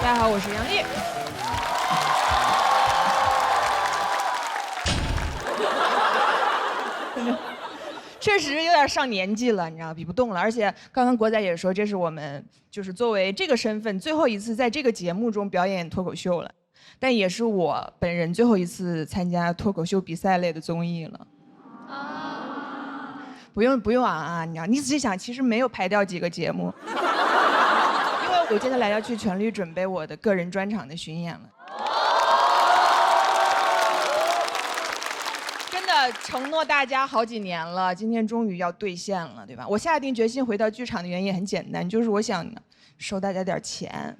大家好，我是杨丽。确实有点上年纪了，你知道，比不动了。而且刚刚国仔也说，这是我们就是作为这个身份最后一次在这个节目中表演脱口秀了，但也是我本人最后一次参加脱口秀比赛类的综艺了。不用啊，你知道，你仔细想，其实没有排掉几个节目，因为我接下来要去全力准备我的个人专场的巡演了。真的承诺大家好几年了，今天终于要兑现了，对吧？我下定决心回到剧场的原因也很简单，就是我想收大家点钱。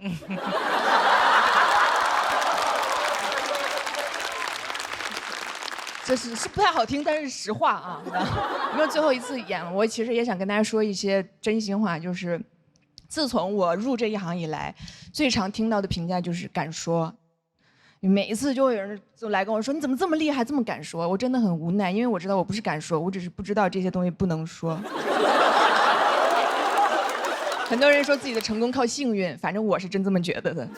这是不太好听，但是实话啊，对吧？因为最后一次演，我其实也想跟大家说一些真心话，就是自从我入这一行以来，最常听到的评价就是敢说。每一次就会有人就来跟我说：“你怎么这么厉害，这么敢说？”我真的很无奈，因为我知道我不是敢说，我只是不知道这些东西不能说。很多人说自己的成功靠幸运，反正我是真这么觉得的。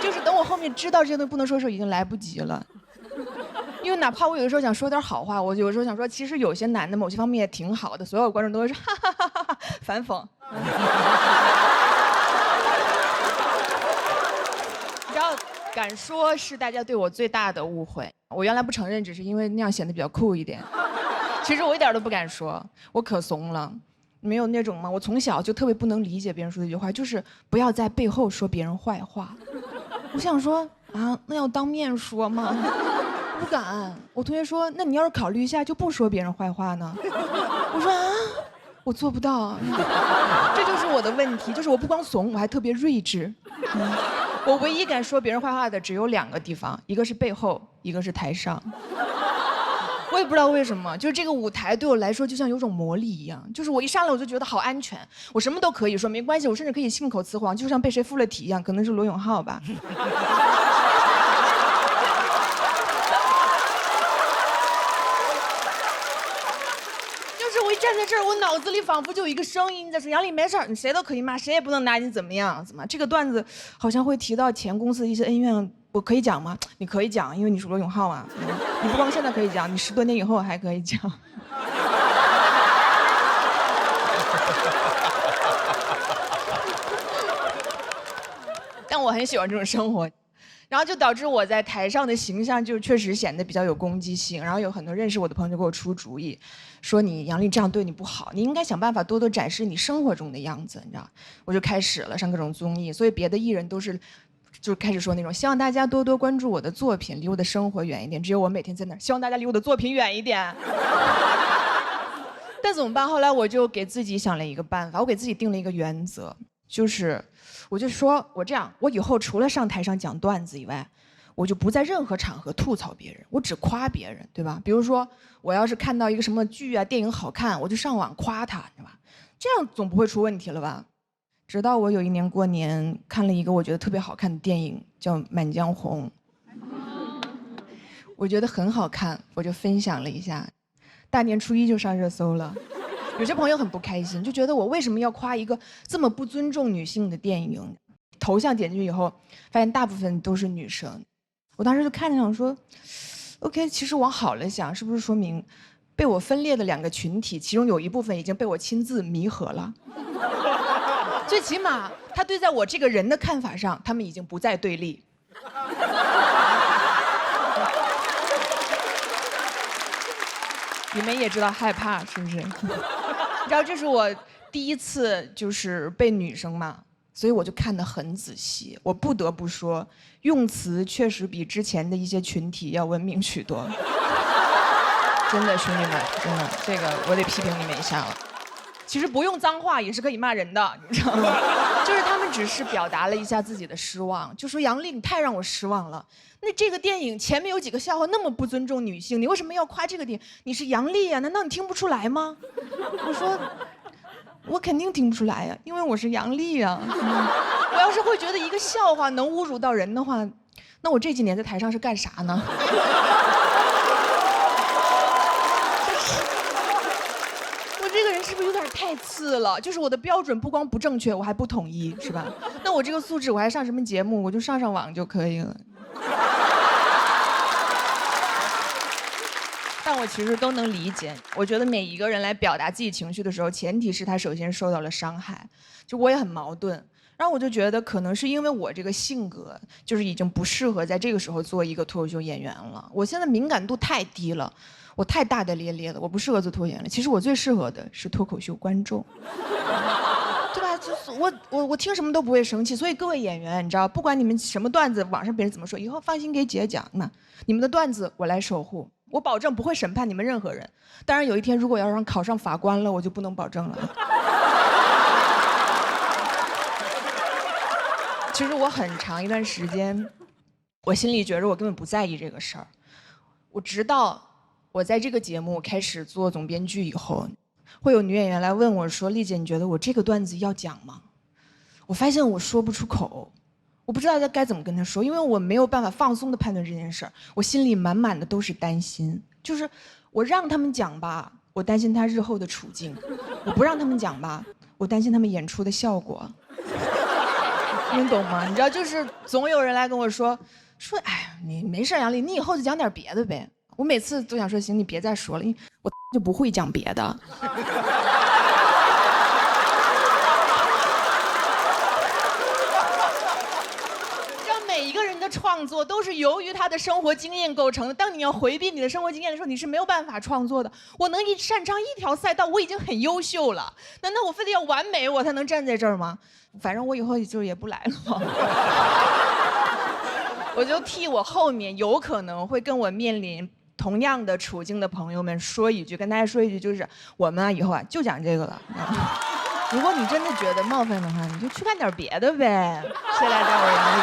就是等我后面知道这些东西不能说的时候，已经来不及了。因为哪怕我有的时候想说点好话，我有的时候想说，其实有些男的某些方面也挺好的，所有观众都会说哈哈哈哈哈，反讽。你知道，敢说是大家对我最大的误会。我原来不承认，只是因为那样显得比较酷一点。其实我一点都不敢说，我可怂了。没有那种吗？我从小就特别不能理解别人说的一句话，就是不要在背后说别人坏话。我想说啊，那要当面说吗？不敢。我同学说，那你要是考虑一下，就不说别人坏话呢？我说啊，我做不到。这就是我的问题，就是我不光怂，我还特别睿智。我唯一敢说别人坏话的只有2个地方，一个是背后，一个是台上。我也不知道为什么，就是这个舞台对我来说就像有种魔力一样，就是我一上来我就觉得好安全，我什么都可以说，没关系，我甚至可以信口雌黄，就像被谁附了体一样，可能是罗永浩吧。就是我一站在这儿，我脑子里仿佛就有一个声音在说：“杨丽，没事儿，你谁都可以骂，谁也不能拿你怎么样，怎么？这个段子好像会提到前公司的一些恩怨。”我可以讲吗？你可以讲，因为你是罗永浩啊。你不光现在可以讲，你10多年以后还可以讲。但我很喜欢这种生活，然后就导致我在台上的形象就确实显得比较有攻击性。然后有很多认识我的朋友就给我出主意，说你杨丽这样对你不好，你应该想办法多多展示你生活中的样子，你知道？我就开始了上各种综艺，所以别的艺人都是。就开始说那种希望大家多多关注我的作品，离我的生活远一点。只有我每天在那儿，希望大家离我的作品远一点。但怎么办？后来我就给自己想了一个办法，我给自己定了一个原则，就是我就说我这样，我以后除了上台上讲段子以外，我就不在任何场合吐槽别人，我只夸别人，对吧？比如说我要是看到一个什么剧啊、电影好看，我就上网夸他，对吧？这样总不会出问题了吧？直到我有一年过年看了一个我觉得特别好看的电影，叫《满江红》，我觉得很好看，我就分享了一下，大年初1就上热搜了。有些朋友很不开心，就觉得我为什么要夸一个这么不尊重女性的电影？头像点进去以后，发现大部分都是女生。我当时就看着想说 ，OK， 其实往好了想，是不是说明被我分裂的2个群体，其中有一部分已经被我亲自弥合了？最起码，他对在我这个人的看法上，他们已经不再对立。你们也知道害怕是不是？你知道这是我第一次就是被女生骂，所以我就看得很仔细。我不得不说，用词确实比之前的一些群体要文明许多。真的，兄弟们，真的，这个我得批评你们一下了。其实不用脏话也是可以骂人的，你知道吗？就是他们只是表达了一下自己的失望，就说杨丽你太让我失望了。那这个电影前面有几个笑话那么不尊重女性，你为什么要夸这个电影？你是杨丽呀，难道你听不出来吗？我说，我肯定听不出来呀，因为我是杨丽呀。我要是会觉得一个笑话能侮辱到人的话，那我这几年在台上是干啥呢？不是有点太次了？就是我的标准不光不正确，我还不统一，是吧？那我这个素质，我还上什么节目？我就上网就可以了。但我其实都能理解。我觉得每一个人来表达自己情绪的时候，前提是他首先受到了伤害。就我也很矛盾，然后我就觉得可能是因为我这个性格，就是已经不适合在这个时候做一个脱口秀演员了。我现在敏感度太低了，我太大大咧咧了，我不适合做脱口秀演员。其实我最适合的是脱口秀观众。对吧？就是我听什么都不会生气，所以各位演员，你知道，不管你们什么段子，网上别人怎么说，以后放心给姐讲，那你们的段子我来守护，我保证不会审判你们任何人。当然，有一天如果要让考上法官了，我就不能保证了。其实我很长一段时间，我心里觉着我根本不在意这个事儿。我直到我在这个节目开始做总编剧以后。会有女演员来问我说：“丽姐，你觉得我这个段子要讲吗？”我发现我说不出口，我不知道该怎么跟她说，因为我没有办法放松地判断这件事儿，我心里满满的都是担心。就是我让他们讲吧，我担心他日后的处境；我不让他们讲吧，我担心他们演出的效果。你懂吗？你知道，就是总有人来跟我说，哎呀，你没事，杨丽，你以后就讲点别的呗。我每次都想说，行，你别再说了，因为我就不会讲别的。让每一个人的创作都是由于他的生活经验构成的。当你要回避你的生活经验的时候，你是没有办法创作的。我能擅长一条赛道，我已经很优秀了。难道我非得要完美，我才能站在这儿吗？反正我以后就也不来了。我就替我后面有可能会跟我面临同样的处境的朋友们说一句，跟大家说一句，就是我们以后就讲这个了。如果你真的觉得冒犯的话，你就去干点别的呗。谢谢大家，我是杨丽。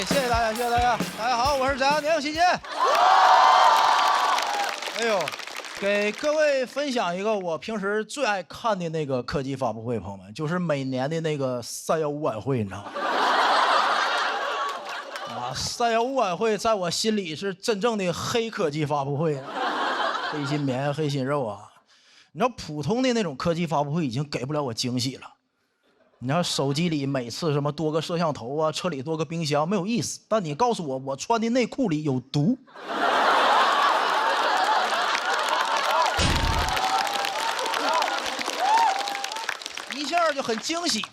谢谢大家，谢谢大家。大家好，我是翟阳年，谢谢。哎呦，给各位分享一个我平时最爱看的那个科技发布会，朋友们，就是每年的那个315晚会，你知道吗？315晚会在我心里是真正的黑科技发布会，黑心棉、黑心肉啊！你知道普通的那种科技发布会已经给不了我惊喜了。你知道手机里每次什么多个摄像头啊，车里多个冰箱没有意思，但你告诉我我穿的内裤里有毒，一下就很惊喜。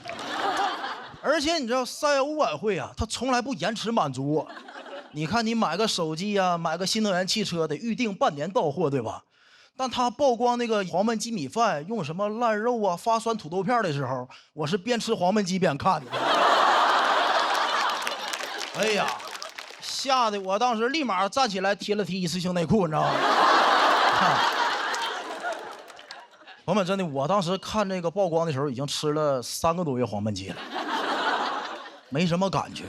而且你知道315晚会啊，它从来不延迟满足我。你看你买个手机啊，买个新能源汽车得预定半年到货，对吧？但他曝光那个黄焖鸡米饭用什么烂肉啊、发酸土豆片的时候，我是边吃黄焖鸡边看的。哎呀，吓得我当时立马站起来提了提一次性内裤，你知道吗？朋友们，真的，我当时看这个曝光的时候，已经吃了3个多月黄焖鸡了。没什么感觉，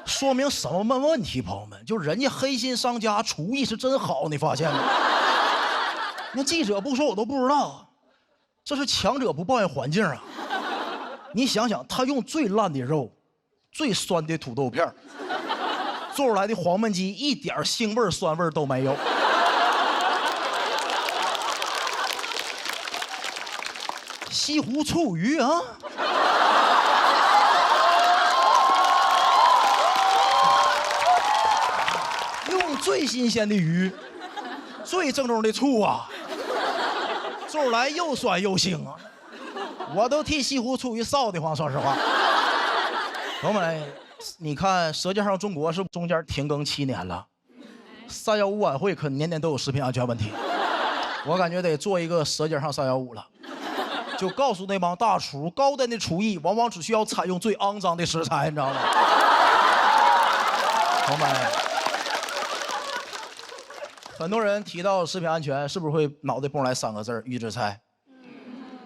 说明什么问题？朋友们，就人家黑心商家厨艺是真好，你发现没？那记者不说我都不知道，这是强者不抱怨环境啊！你想想，他用最烂的肉、最酸的土豆片做出来的黄焖鸡，一点腥味、酸味都没有。西湖醋鱼啊！最新鲜的鱼，最正宗的醋啊，做出来又酸又腥啊，我都替西湖醋鱼臊得慌，说实话。朋友们，你看《舌尖上中国》是中间停更7年了，315晚会可年年都有食品安全问题，我感觉得做一个《舌尖上315》了，就告诉那帮大厨，高端的厨艺往往只需要采用最肮脏的食材，你知道吗？朋友们。很多人提到食品安全，是不是会脑袋蹦来3个字预制菜？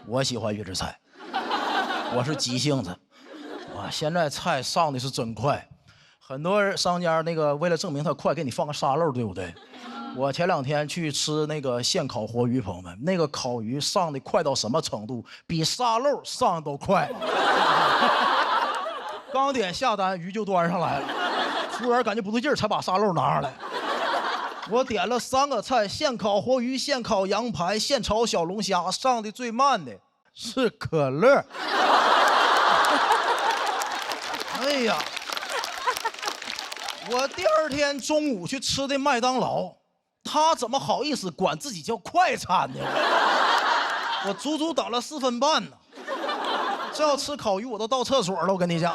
我喜欢预制菜，我是急性子。哇，现在菜上的是真快，很多商家那个为了证明它快，给你放个沙漏，对不对？我前2天去吃那个现烤活鱼，朋友们，那个烤鱼上的快到什么程度？比沙漏上的都快。刚点下单，鱼就端上来了，服务员感觉不对劲儿，才把沙漏拿上来。我点了3个菜：现烤活鱼、现烤羊排、现炒小龙虾。上的最慢的是可乐。哎呀，我第2天中午去吃的麦当劳，他怎么好意思管自己叫快餐呢？我足足等了4分半呢。这要吃烤鱼，我都到厕所了。我跟你讲。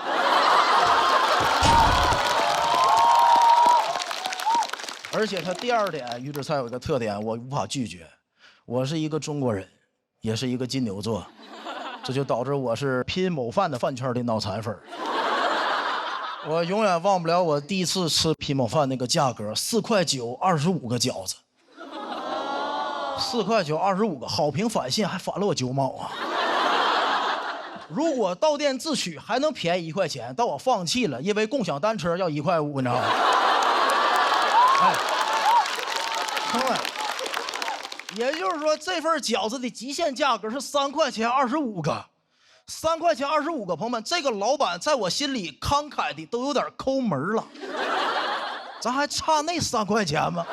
而且他第2点，预制菜有一个特点，我无法拒绝。我是一个中国人，也是一个金牛座，这就导致我是拼某饭的饭圈的脑残粉。我永远忘不了我第一次吃拼某饭那个价格，4块9 25个饺子，4块9 25个，好评返现还返了我9毛啊！如果到店自取还能便宜1块钱，但我放弃了，因为共享单车要1块5，你知道吗？哎，朋友们，也就是说这份饺子的极限价格是3块钱25个。3块钱25个，朋友们，这个老板在我心里慷慨的都有点抠门了。咱还差那3块钱吗？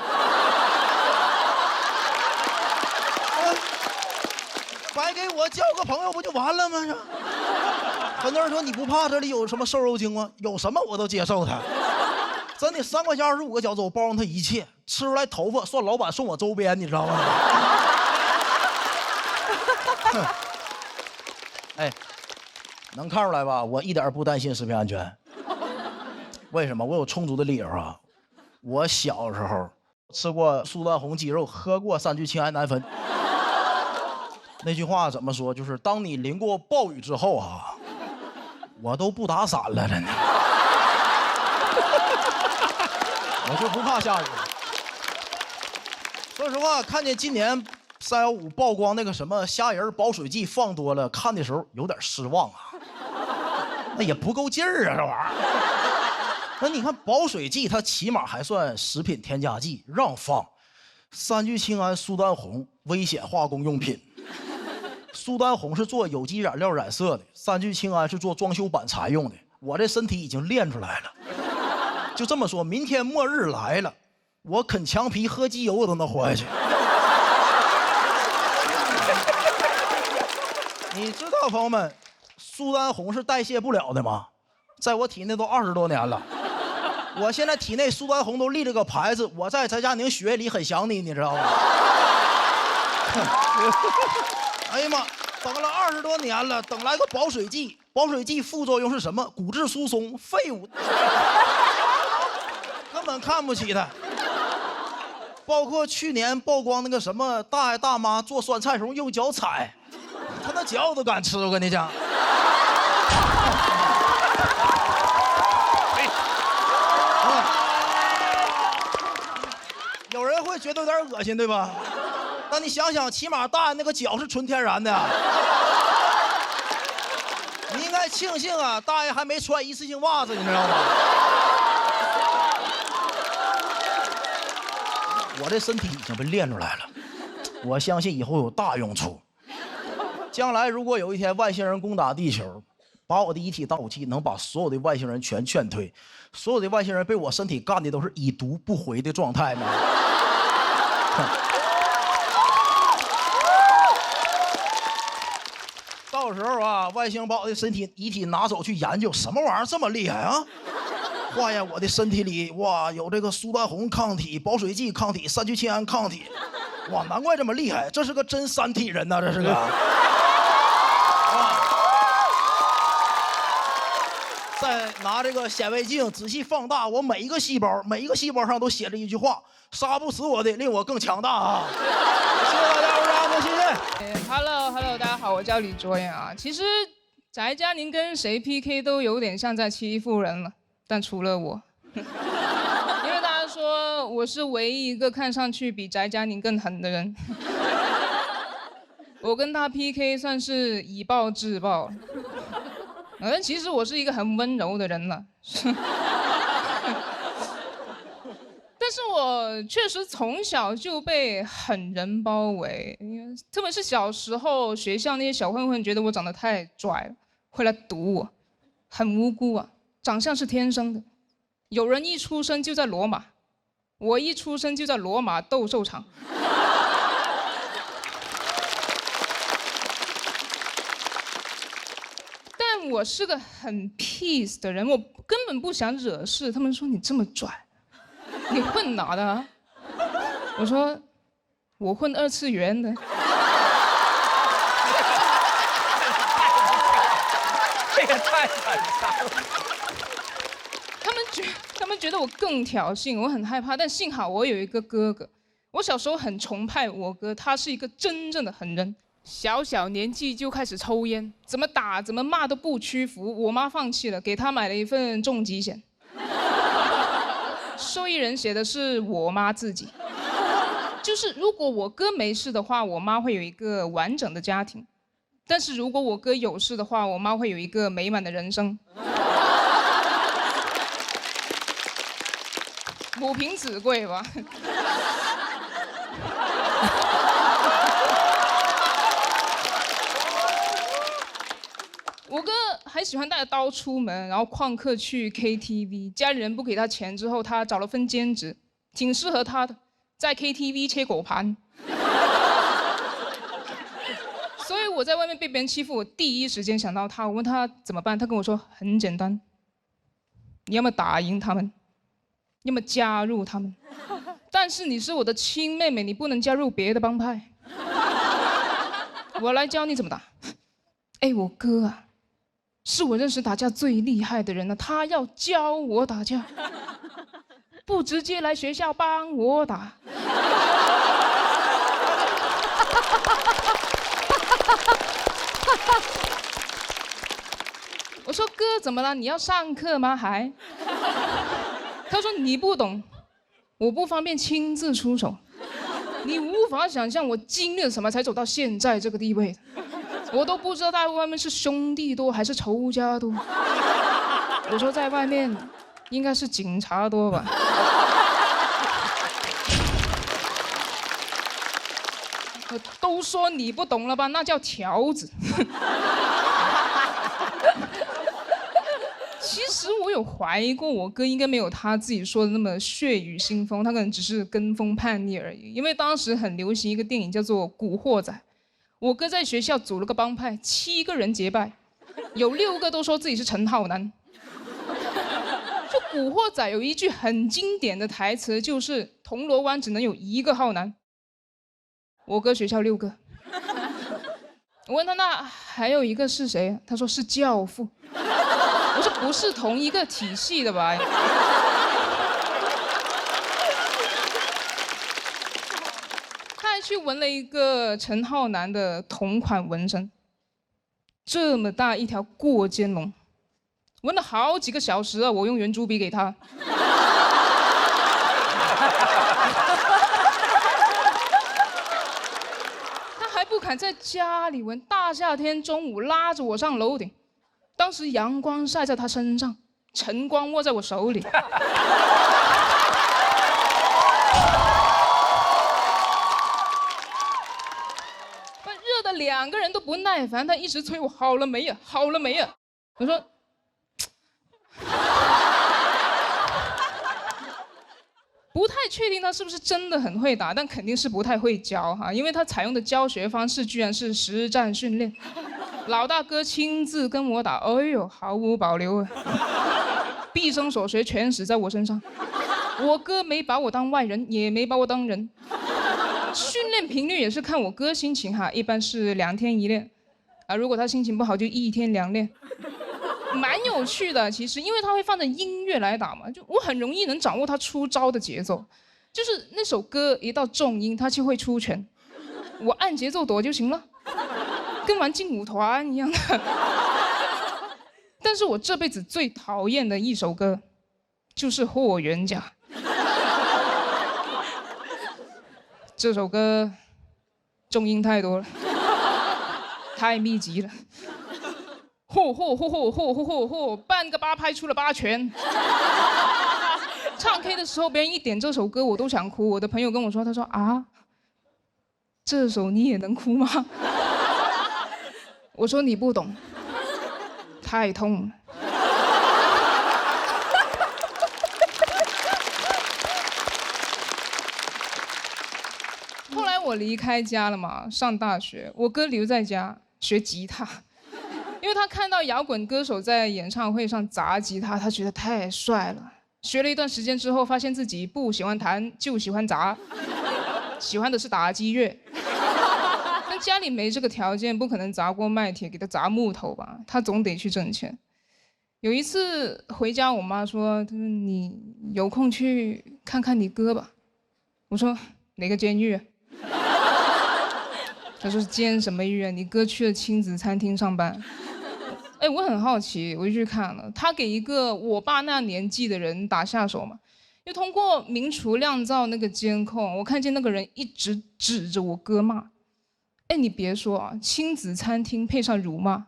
白给我交个朋友不就完了吗？很多人说你不怕这里有什么瘦肉精吗？有什么我都接受它。真的，3块钱25个饺子，我包容他一切，吃出来头发算老板送我周边，你知道吗？哎，能看出来吧？我一点不担心食品安全。为什么？我有充足的理由啊！我小时候吃过苏丹红鸡肉，喝过3聚氰胺南酚。那句话怎么说？就是当你淋过暴雨之后啊，我都不打伞了，真的。我就不怕下雨。说实话，看见今年315曝光那个什么虾仁保水剂放多了，看的时候有点失望啊。那也不够劲儿啊，这玩意儿。那你看保水剂，它起码还算食品添加剂，让放。3聚氰胺苏丹红危险化工用品。苏丹红是做有机染料染色的，3聚氰胺是做装修板材用的。我这身体已经练出来了。就这么说，明天末日来了，我啃墙皮喝机油我都能活下去。你知道朋友们，苏丹红是代谢不了的吗？在我体内都20多年了，我现在体内苏丹红都立了个牌子，我在翟佳宁血液里很想你，你知道吗？哎呀妈，等了20多年了，等来个保水剂，保水剂副作用是什么？骨质疏松，废物。根本看不起他。包括去年曝光那个什么大爷大妈做酸菜时候用脚踩，他那脚都敢吃，我跟你讲。有人会觉得有点恶心，对吧？但你想想，起码大爷那个脚是纯天然的。你应该庆幸啊，大爷还没穿一次性袜子，你知道吗？我这身体已经被练出来了，我相信以后有大用处。将来如果有一天外星人攻打地球，把我的遗体当武器，能把所有的外星人全劝退。所有的外星人被我身体干的都是已读不回的状态嘛。到时候啊，外星把我的身体遗体拿走去研究，什么玩意儿这么厉害啊？化验我的身体里，哇，有这个苏丹红抗体、保水剂抗体、3聚氰胺抗体，哇，难怪这么厉害，这是个真三体人呐，这是个。再拿这个显微镜仔细放大我每一个细胞，每一个细胞上都写着一句话：杀不死我的，令我更强大啊！谢谢大家，我是阿德，谢谢。Hello， 大家好，我叫李卓妍啊。其实翟佳宁跟谁 PK 都有点像在欺负人了。但除了我，因为大家说我是唯一一个看上去比翟佳宁更狠的人，我跟他 PK 算是以暴制暴，但其实我是一个很温柔的人了，但是我确实从小就被狠人包围，特别是小时候学校那些小混混觉得我长得太拽了，会来堵我，很无辜啊。长相是天生的，有人一出生就在罗马，我一出生就在罗马斗兽场。但我是个很 peace 的人，我根本不想惹事。他们说你这么拽，你混哪的啊？我说我混2次元的。这个太惨了。他们觉得我更挑衅，我很害怕。但幸好我有一个哥哥，我小时候很崇拜我哥，他是一个真正的狠人。小年纪就开始抽烟，怎么打怎么骂都不屈服。我妈放弃了，给他买了一份重疾险，受益人写的是我妈自己。就是如果我哥没事的话，我妈会有一个完整的家庭；但是如果我哥有事的话，我妈会有一个美满的人生。母凭子贵吧。我哥还喜欢带着刀出门，然后旷课去 KTV， 家里人不给他钱之后，他找了份兼职，挺适合他的，在 KTV 切果盘。所以我在外面被别人欺负，我第一时间想到他，我问他怎么办，他跟我说很简单，你要么打赢他们，要么加入他们，但是你是我的亲妹妹，你不能加入别的帮派。我来教你怎么打。哎，我哥啊，是我认识打架最厉害的人了，他要教我打架，不直接来学校帮我打。我说哥怎么了？你要上课吗？还？他说你不懂，我不方便亲自出手，你无法想象我经历了什么才走到现在这个地位的。我都不知道在外面是兄弟多还是仇家多。我说在外面应该是警察多吧。都说你不懂了吧？那叫条子。其实我有怀疑过，我哥应该没有他自己说的那么血雨腥风，他可能只是跟风叛逆而已。因为当时很流行一个电影叫做《古惑仔》，我哥在学校组了个帮派，7个人结拜，有6个都说自己是陈浩南。就《古惑仔》有一句很经典的台词，就是铜锣湾只能有1个浩南。我哥学校6个。我问他那还有一个是谁？他说是教父。我说不是同一个体系的吧？他还去纹了一个陈浩南的同款纹身，这么大一条过肩龙，纹了好几个小时啊！我用圆珠笔给他。他还不敢在家里纹，大夏天中午拉着我上楼顶。当时阳光晒在他身上，晨光握在我手里。热的2个人都不耐烦，他一直催我好了没呀，好了没呀？我说，不太确定他是不是真的很会打，但肯定是不太会教哈，因为他采用的教学方式居然是实战训练。老大哥亲自跟我打，哎呦，毫无保留啊！毕生所学全使在我身上。我哥没把我当外人，也没把我当人。训练频率也是看我哥心情哈，一般是2天1练，啊，如果他心情不好就1天2练，蛮有趣的。其实因为他会放着音乐来打嘛，就我很容易能掌握他出招的节奏，就是那首歌一到重音他就会出拳，我按节奏躲就行了。跟玩劲舞团一样的。但是我这辈子最讨厌的一首歌就是《霍元甲》。这首歌重音太多了，太密集了。嚯，半个8拍出了8拳。唱 K 的时候，别人一点这首歌，我都想哭。我的朋友跟我说，他说啊，这首你也能哭吗？我说你不懂，太痛了。离开家了嘛，上大学，我哥留在家学吉他，因为他看到摇滚歌手在演唱会上砸吉他，他觉得太帅了。学了一段时间之后，发现自己不喜欢弹，就喜欢砸，喜欢的是打击乐。但家里没这个条件，不可能砸锅卖铁给他砸木头吧，他总得去挣钱。有一次回家，我妈说：“你有空去看看你哥吧。”我说：“哪个监狱？”她说：“监什么狱啊？你哥去了亲子餐厅上班。”哎，我很好奇，我就去看了。他给一个我爸那年纪的人打下手嘛，又通过明厨亮灶那个监控，我看见那个人一直指着我哥骂。哎，你别说啊，亲子餐厅配上辱骂，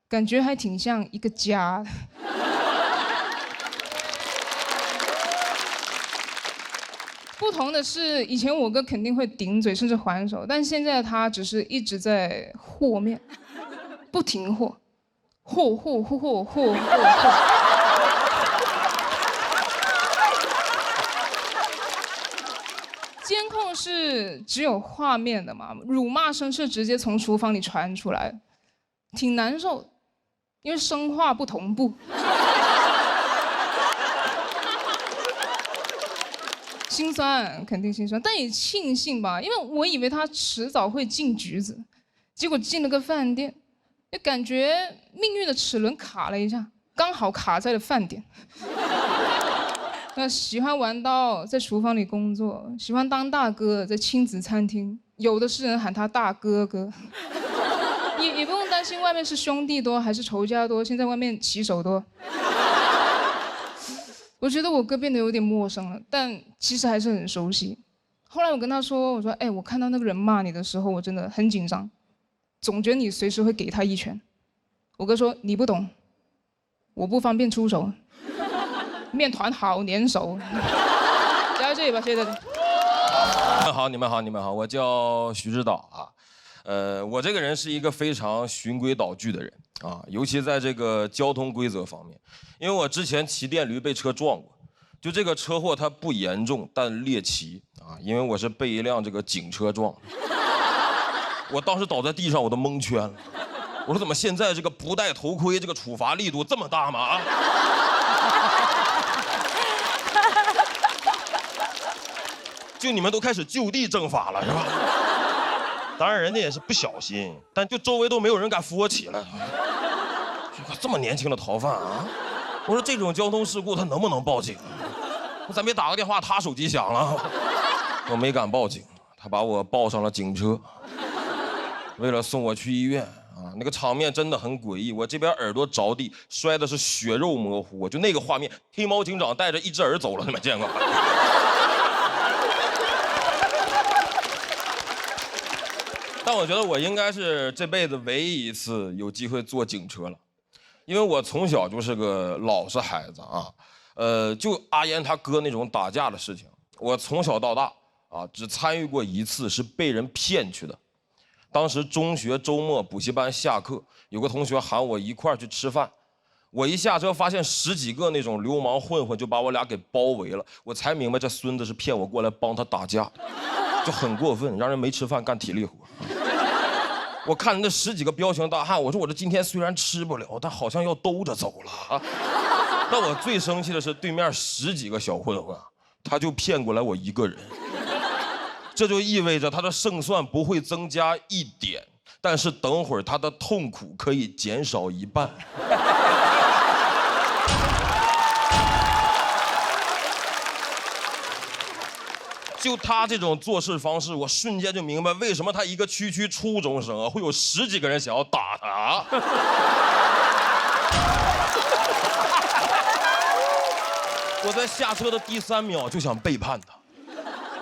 感觉还挺像一个家的。不同的是，以前我哥肯定会顶嘴甚至还手，但现在他只是一直在和面，不停和，和。监控是只有画面的嘛，辱骂声是直接从厨房里传出来，挺难受，因为声画不同步。心酸，肯定心酸，但也庆幸吧，因为我以为他迟早会进局子，结果进了个饭店，就感觉命运的齿轮卡了一下，刚好卡在了饭点。那喜欢玩刀，在厨房里工作；喜欢当大哥，在亲子餐厅，有的是人喊他大哥哥。也不用担心外面是兄弟多还是仇家多，现在外面骑手多。我觉得我哥变得有点陌生了，但其实还是很熟悉。后来我跟他说：“我说，哎，我看到那个人骂你的时候，我真的很紧张，总觉得你随时会给他一拳。”我哥说：“你不懂，我不方便出手，面团好粘手。”就到这里吧，谢谢大家。你们好，我叫徐指导啊。我这个人是一个非常循规蹈矩的人啊，尤其在这个交通规则方面，因为我之前骑电驴被车撞过，就这个车祸它不严重，但猎奇啊，因为我是被一辆这个警车撞的，我当时倒在地上我都蒙圈了，我说怎么现在这个不戴头盔这个处罚力度这么大吗？啊！就你们都开始就地正法了是吧？当然，人家也是不小心，但就周围都没有人敢扶我起来。这么年轻的逃犯啊！我说这种交通事故他能不能报警？咱别打个电话，他手机响了，我没敢报警，他把我抱上了警车，为了送我去医院啊，那个场面真的很诡异。我这边耳朵着地，摔的是血肉模糊，我就那个画面，黑猫警长带着一只耳走了，你们见过？但我觉得我应该是这辈子唯一一次有机会坐警车了，因为我从小就是个老实孩子啊，就阿烟他哥那种打架的事情，我从小到大啊只参与过一次，是被人骗去的。当时中学周末补习班下课，有个同学喊我一块儿去吃饭，我一下车发现10几个那种流氓混混就把我俩给包围了，我才明白这孙子是骗我过来帮他打架的，就很过分，让人没吃饭干体力活。我看那10几个彪形大汉，我说我这今天虽然吃不了，但好像要兜着走了啊。但我最生气的是对面10几个小混混，他就骗过来我一个人，这就意味着他的胜算不会增加1点，但是等会儿他的痛苦可以减少1半。就他这种做事方式，我瞬间就明白为什么他一个区初中生啊，会有10几个人想要打他。我在下车的第3秒就想背叛他，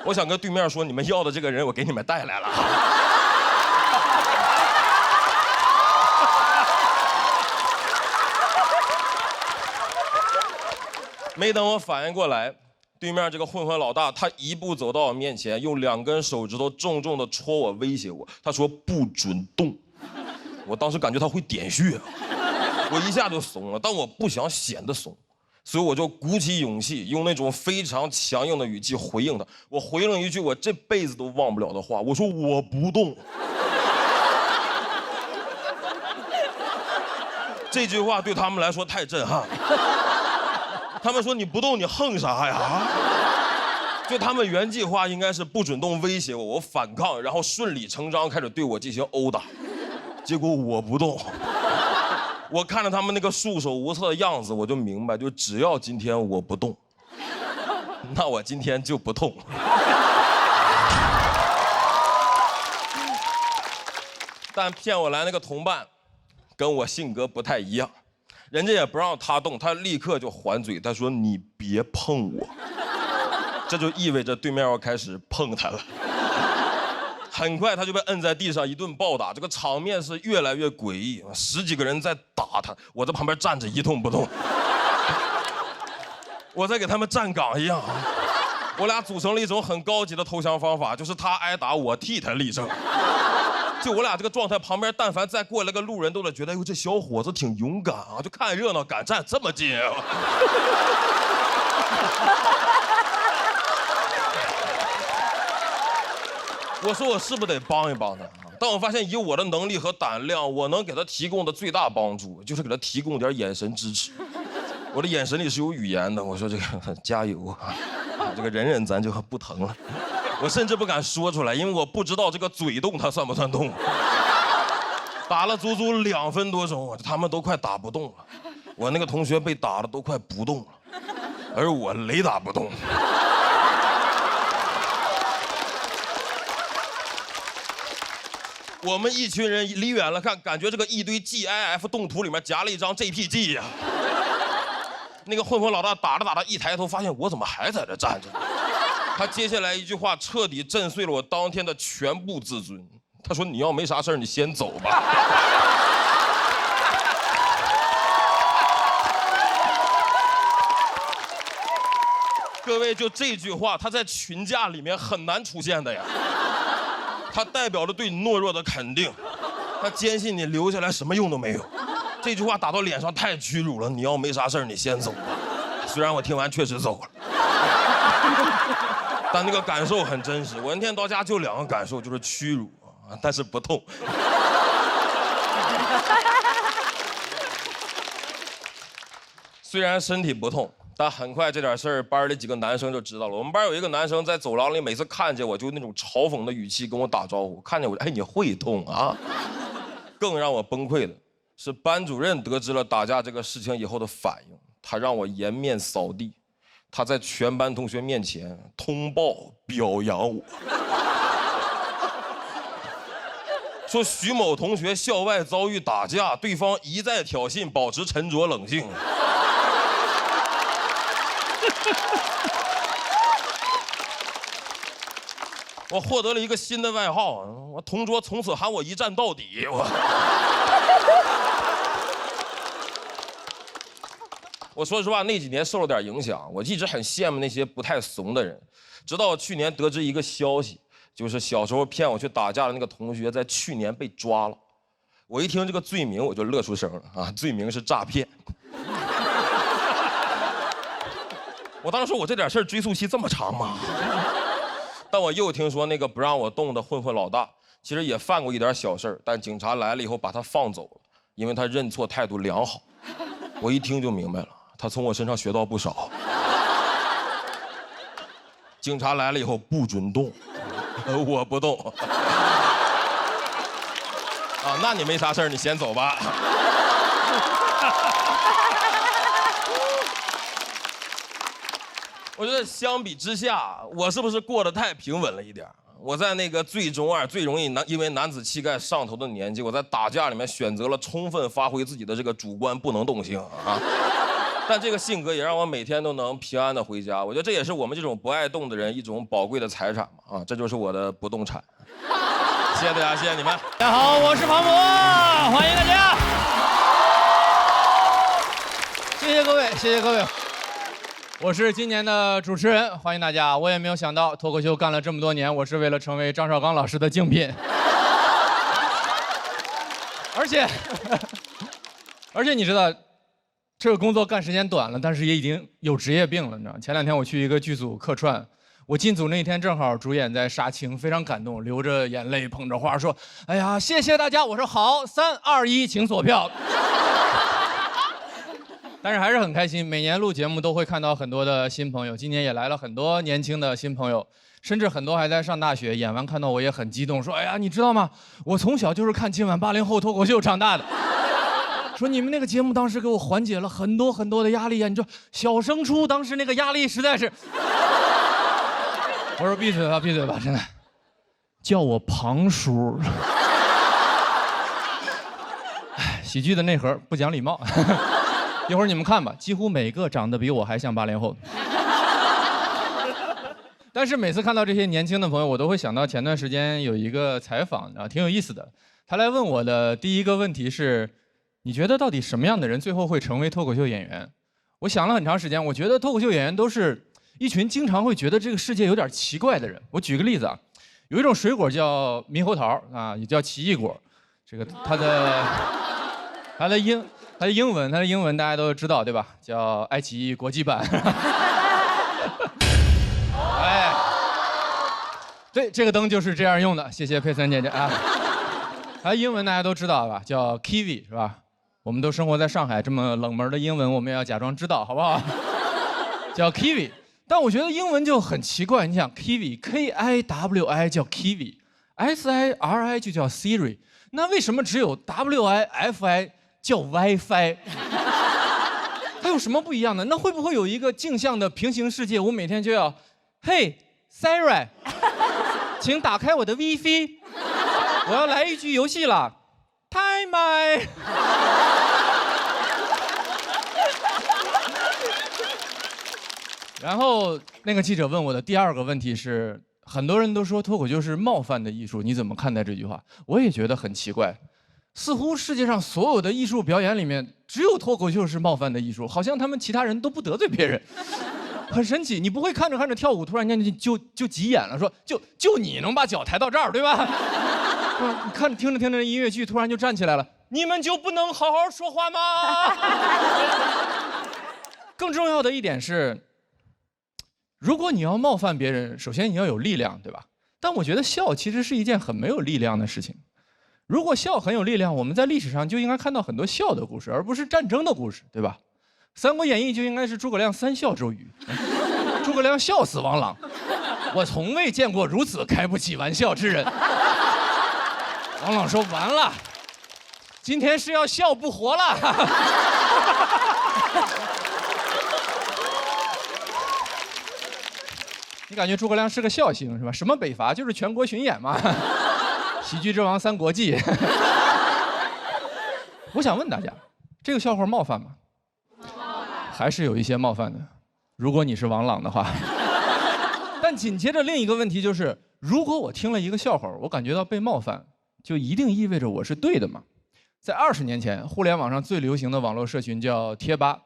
我想跟对面说，你们要的这个人我给你们带来了。没等我反应过来，对面这个混混老大，他一步走到我面前，用2根手指头重重的戳我，威胁我。他说不准动。我当时感觉他会点穴，我一下就怂了，但我不想显得怂，所以我就鼓起勇气，用那种非常强硬的语气回应他。我回了一句我这辈子都忘不了的话，我说我不动。这句话对他们来说太震撼了。他们说你不动你横啥呀？就他们原计划应该是不准动威胁我，我反抗，然后顺理成章开始对我进行殴打。结果我不动。我看着他们那个束手无策的样子，我就明白，就只要今天我不动，那我今天就不痛。但骗我来那个同伴，跟我性格不太一样，人家也不让他动，他立刻就还嘴，他说你别碰我，这就意味着对面要开始碰他了。很快他就被摁在地上一顿暴打，这个场面是越来越诡异，10几个人在打他，我在旁边站着一动不动，我在给他们站岗一样。我俩组成了一种很高级的投降方法，就是他挨打，我替他立正。就我俩这个状态，旁边但凡再过来个路人，都得觉得，哎呦，这小伙子挺勇敢啊，就看热闹敢站这么近啊。我说我是不是得帮一帮他？但我发现以我的能力和胆量，我能给他提供的最大帮助，就是给他提供点眼神支持。我的眼神里是有语言的，我说这个加油啊，这个忍咱就不疼了。我甚至不敢说出来，因为我不知道这个嘴动他算不算动。打了足足2分多钟，他们都快打不动了。我那个同学被打的都快不动了，而我雷打不动。我们一群人离远了看，感觉这个一堆 GIF 动图里面夹了一张 JPG 呀。那个混混老大打着打着一抬头，发现我怎么还在这站着？他接下来一句话彻底震碎了我当天的全部自尊。他说：“你要没啥事儿，你先走吧。”各位，就这句话，他在群架里面很难出现的呀。它代表着对你懦弱的肯定，他坚信你留下来什么用都没有。这句话打到脸上太屈辱了。你要没啥事儿，你先走吧。虽然我听完确实走了，但那个感受很真实。我那天到家就2个感受，就是屈辱啊，但是不痛。虽然身体不痛，但很快这点事儿，班里几个男生就知道了。我们班有一个男生在走廊里，每次看见我就那种嘲讽的语气跟我打招呼，看见我，哎，你会动啊？更让我崩溃的是，班主任得知了打架这个事情以后的反应，他让我颜面扫地，他在全班同学面前通报表扬我，说徐某同学校外遭遇打架，对方一再挑衅，保持沉着冷静。我获得了一个新的外号，我同桌从此喊我一战到底。我说实话，那几年受了点影响，我一直很羡慕那些不太怂的人。直到去年得知一个消息，就是小时候骗我去打架的那个同学，在去年被抓了。我一听这个罪名，我就乐出声了啊！罪名是诈骗。我当时说，我这点事儿追溯期这么长吗？但我又听说那个不让我动的混混老大，其实也犯过一点小事儿，但警察来了以后把他放走了，因为他认错态度良好。我一听就明白了，他从我身上学到不少。警察来了以后不准动，我不动。啊，那你没啥事儿，你先走吧。我觉得相比之下，我是不是过得太平稳了一点？我在那个最中二、最容易因为男子气概上头的年纪，我在打架里面选择了充分发挥自己的这个主观不能动性啊。但这个性格也让我每天都能平安的回家。我觉得这也是我们这种不爱动的人一种宝贵的财产嘛啊，这就是我的不动产。谢谢大家，谢谢你们。大家好，我是庞博，欢迎大家。谢谢各位，谢谢各位。我是今年的主持人，欢迎大家。我也没有想到脱口秀干了这么多年，我是为了成为张绍刚老师的竞品。而且你知道，这个工作干时间短了，但是也已经有职业病了，你知道吗？前2天我去一个剧组客串，我进组那一天正好主演在杀青，非常感动，流着眼泪捧着花说：“哎呀，谢谢大家！”我说：“好，3、2、1，请锁票。”但是还是很开心，每年录节目都会看到很多的新朋友，今年也来了很多年轻的新朋友，甚至很多还在上大学，演完看到我也很激动，说：“哎呀，你知道吗？我从小就是看今晚80后脱口秀长大的。”说你们那个节目当时给我缓解了很多很多的压力啊！你说小升初当时那个压力实在是……我说闭嘴吧，闭嘴吧，真的，叫我庞叔。喜剧的内核不讲礼貌。一会儿你们看吧，几乎每个长得比我还像80后。但是每次看到这些年轻的朋友，我都会想到前段时间有一个采访啊，挺有意思的。他来问我的第一个问题是：你觉得到底什么样的人最后会成为脱口秀演员？我想了很长时间，我觉得脱口秀演员都是一群经常会觉得这个世界有点奇怪的人。我举个例子啊，有一种水果叫猕猴桃啊，也叫奇异果。这个它的英文大家都知道对吧？叫爱奇艺国际版。哎，对，这个灯就是这样用的。谢谢佩森姐姐啊。它英文大家都知道吧？叫 kiwi 是吧？我们都生活在上海，这么冷门的英文我们也要假装知道，好不好？叫 kiwi。但我觉得英文就很奇怪，你想 kiwi Kiwi 叫 kiwi，SIRI 就叫 Siri， 那为什么只有 WIFI 叫 WiFi？ 它有什么不一样呢？那会不会有一个镜像的平行世界？我每天就要，嘿 Siri， 请打开我的 WiFi， 我要来一局游戏了 ，Time。然后那个记者问我的第二个问题是，很多人都说脱口秀是冒犯的艺术，你怎么看待这句话？我也觉得很奇怪，似乎世界上所有的艺术表演里面，只有脱口秀是冒犯的艺术，好像他们其他人都不得罪别人，很神奇。你不会看着看着跳舞，突然间就急眼了，说就你能把脚抬到这儿，对吧？你看听着音乐剧，突然就站起来了，你们就不能好好说话吗？更重要的一点是，如果你要冒犯别人，首先你要有力量，对吧？但我觉得笑其实是一件很没有力量的事情。如果笑很有力量，我们在历史上就应该看到很多笑的故事，而不是战争的故事，对吧？《三国演义》就应该是诸葛亮3笑周瑜，诸葛亮笑死王朗，我从未见过如此开不起玩笑之人。王朗说：“完了，今天是要笑不活了。”你感觉诸葛亮是个笑星是吧？什么北伐就是全国巡演嘛，喜剧之王3国记。我想问大家，这个笑话冒犯吗？还是有一些冒犯的，如果你是王朗的话。但紧接着另一个问题就是，如果我听了一个笑话，我感觉到被冒犯，就一定意味着我是对的吗？在20年前，互联网上最流行的网络社群叫贴吧。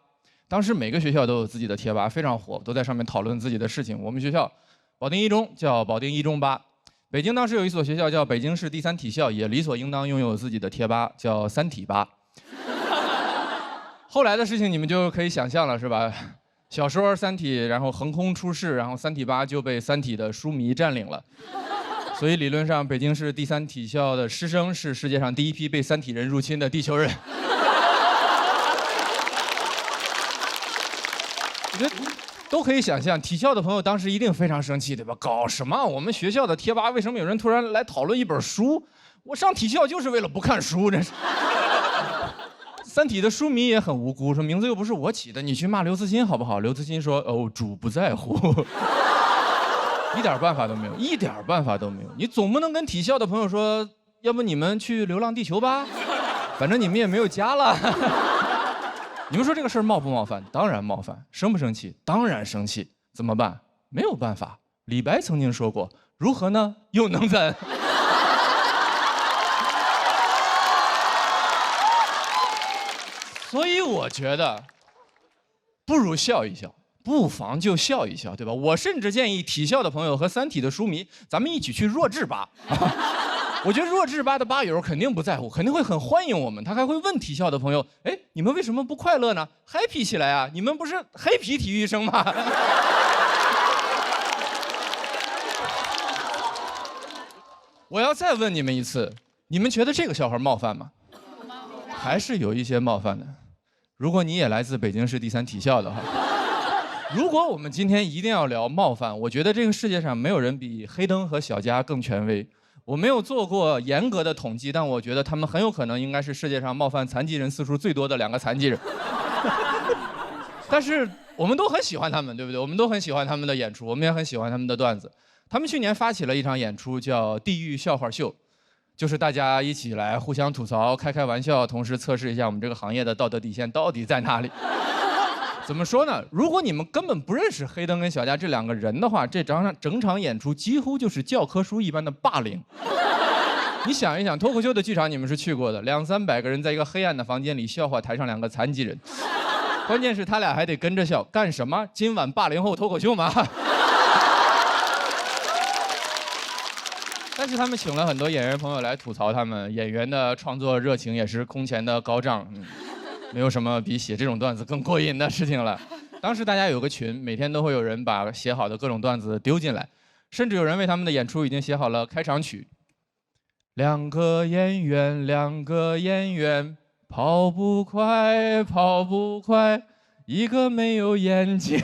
当时每个学校都有自己的贴吧，非常火，都在上面讨论自己的事情。我们学校保定一中叫保定一中吧，北京当时有一所学校叫北京市第3体校，也理所应当拥有自己的贴吧，叫3体吧。后来的事情你们就可以想象了，是吧？小说《三体》，然后横空出世，然后3体吧就被3体的书迷占领了。所以理论上，北京市第3体校的师生是世界上第一批被3体人入侵的地球人。我觉得都可以想象，体校的朋友当时一定非常生气，对吧？搞什么？我们学校的贴吧为什么有人突然来讨论一本书？我上体校就是为了不看书，这是。3体的书迷也很无辜，说名字又不是我起的，你去骂刘慈欣好不好？刘慈欣说：“哦，主不在乎。”一点办法都没有，一点办法都没有。你总不能跟体校的朋友说，要不你们去流浪地球吧？反正你们也没有家了。你们说这个事儿冒不冒犯？当然冒犯。生不生气？当然生气。怎么办？没有办法。李白曾经说过：“如何呢？又能怎？”所以我觉得，不如笑一笑，不妨就笑一笑，对吧？我甚至建议体校的朋友和3体的书迷，咱们一起去弱智吧。我觉得弱智吧的吧友肯定不在乎，肯定会很欢迎我们，他还会问体校的朋友，哎，你们为什么不快乐呢 ？happy 起来啊！你们不是黑皮体育生吗？我要再问你们一次，你们觉得这个笑话冒犯吗？还是有一些冒犯的。如果你也来自北京市第3体校的话，如果我们今天一定要聊冒犯，我觉得这个世界上没有人比黑灯和小佳更权威。我没有做过严格的统计，但我觉得他们很有可能应该是世界上冒犯残疾人次数最多的2个残疾人。但是我们都很喜欢他们，对不对？我们都很喜欢他们的演出，我们也很喜欢他们的段子。他们去年发起了一场演出，叫《地狱笑话秀》，就是大家一起来互相吐槽、开玩笑，同时测试一下我们这个行业的道德底线到底在哪里。怎么说呢？如果你们根本不认识黑灯跟小佳这2个人的话，这整场演出几乎就是教科书一般的霸凌。你想一想，脱口秀的剧场你们是去过的，200-300个人在一个黑暗的房间里笑话台上2个残疾人，关键是他俩还得跟着笑，干什么？今晚80后脱口秀吗？但是他们请了很多演员朋友来吐槽他们，演员的创作热情也是空前的高涨。没有什么比写这种段子更过瘾的事情了。当时大家有个群，每天都会有人把写好的各种段子丢进来，甚至有人为他们的演出已经写好了开场曲。2个演员，跑不快，一个没有眼睛，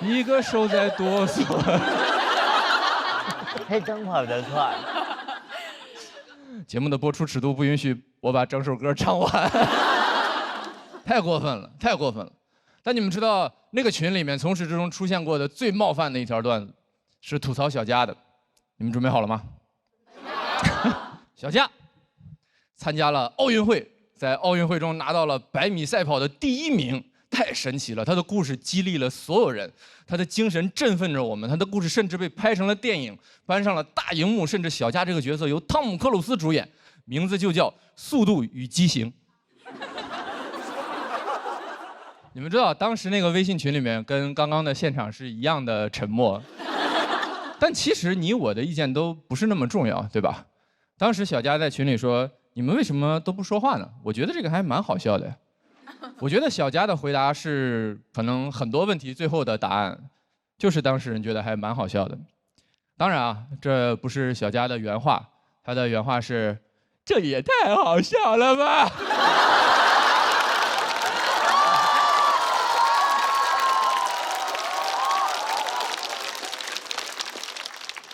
一个手在哆嗦。黑灯跑得快。节目的播出尺度不允许我把整首歌唱完，太过分了，太过分了。但你们知道那个群里面从始至终出现过的最冒犯的一条段子，是吐槽小佳的。你们准备好了吗？小佳参加了奥运会，在奥运会中拿到了100米赛跑的第1名，太神奇了！他的故事激励了所有人，他的精神振奋着我们，他的故事甚至被拍成了电影，搬上了大荧幕，甚至小佳这个角色由汤姆·克鲁斯主演，名字就叫《速度与激情》。你们知道当时那个微信群里面跟刚刚的现场是一样的沉默，但其实你我的意见都不是那么重要，对吧？当时小佳在群里说：“你们为什么都不说话呢？”我觉得这个还蛮好笑的。我觉得小佳的回答是可能很多问题最后的答案，就是当事人觉得还蛮好笑的。当然啊，这不是小佳的原话，他的原话是：“这也太好笑了吧！”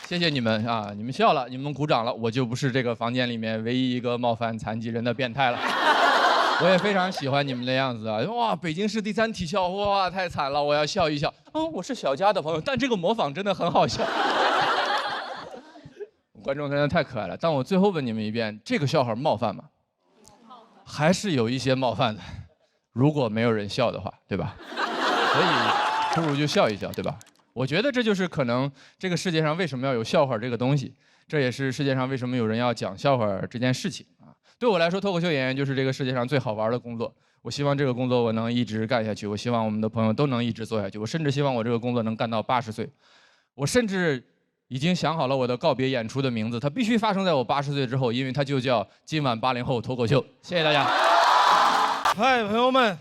谢谢你们啊！你们笑了，你们鼓掌了，我就不是这个房间里面唯一一个冒犯残疾人的变态了。我也非常喜欢你们的样子啊！哇，北京市第3体校，哇，太惨了，我要笑一笑。我是小佳的朋友，但这个模仿真的很好笑。观众真的太可爱了。但我最后问你们一遍，这个笑话冒犯吗？还是有一些冒犯的。如果没有人笑的话，对吧？所以不如就笑一笑，对吧？我觉得这就是可能这个世界上为什么要有笑话这个东西，这也是世界上为什么有人要讲笑话这件事情啊。对我来说，脱口秀演员就是这个世界上最好玩的工作。我希望这个工作我能一直干下去，我希望我们的朋友都能一直做下去，我甚至希望我这个工作能干到80岁。我甚至已经想好了我的告别演出的名字，它必须发生在我80岁之后，因为它就叫今晚80后脱口秀。谢谢大家。嗨，朋友们，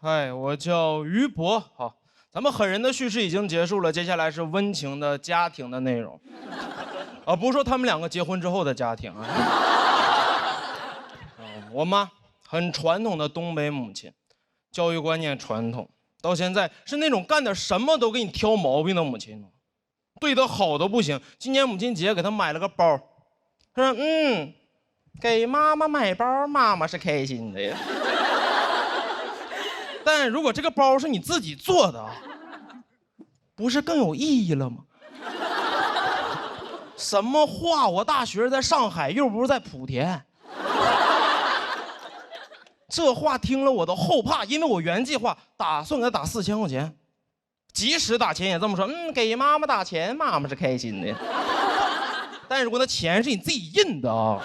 嗨，我叫于博。好，咱们狠人的叙事已经结束了，接下来是温情的家庭的内容。不是说他们2个结婚之后的家庭啊。我妈很传统的东北母亲，教育观念传统，到现在是那种干点什么都给你挑毛病的母亲，对她好的不行。今年母亲节给她买了个包，她说给妈妈买包，妈妈是开心的呀。但如果这个包是你自己做的，不是更有意义了吗？什么话？我大学在上海，又不是在莆田。这话听了我都后怕，因为我原计划打算给他打4000块钱，即使打钱也这么说，给妈妈打钱，妈妈是开心的。但如果那钱是你自己印的啊，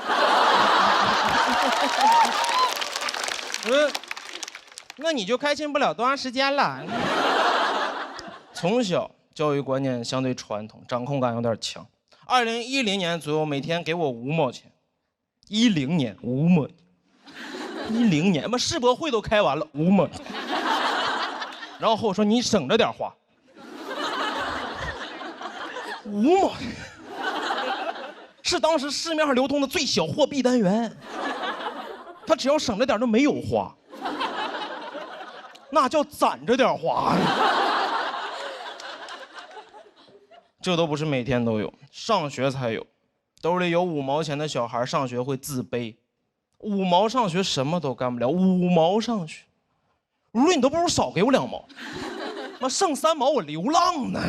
那你就开心不了多长时间了。从小教育观念相对传统，掌控感有点强。2010年左右每天给我5毛钱，10年5毛，10年妈世博会都开完了5毛，然后和我说你省着点花，5毛，是当时市面上流通的最小货币单元，他只要省着点都没有花，那叫攒着点花。这都不是每天都有，上学才有。兜里有5毛钱的小孩上学会自卑，5毛上学什么都干不了，5毛上学，我说你都不如少给我2毛，妈剩3毛我流浪呢。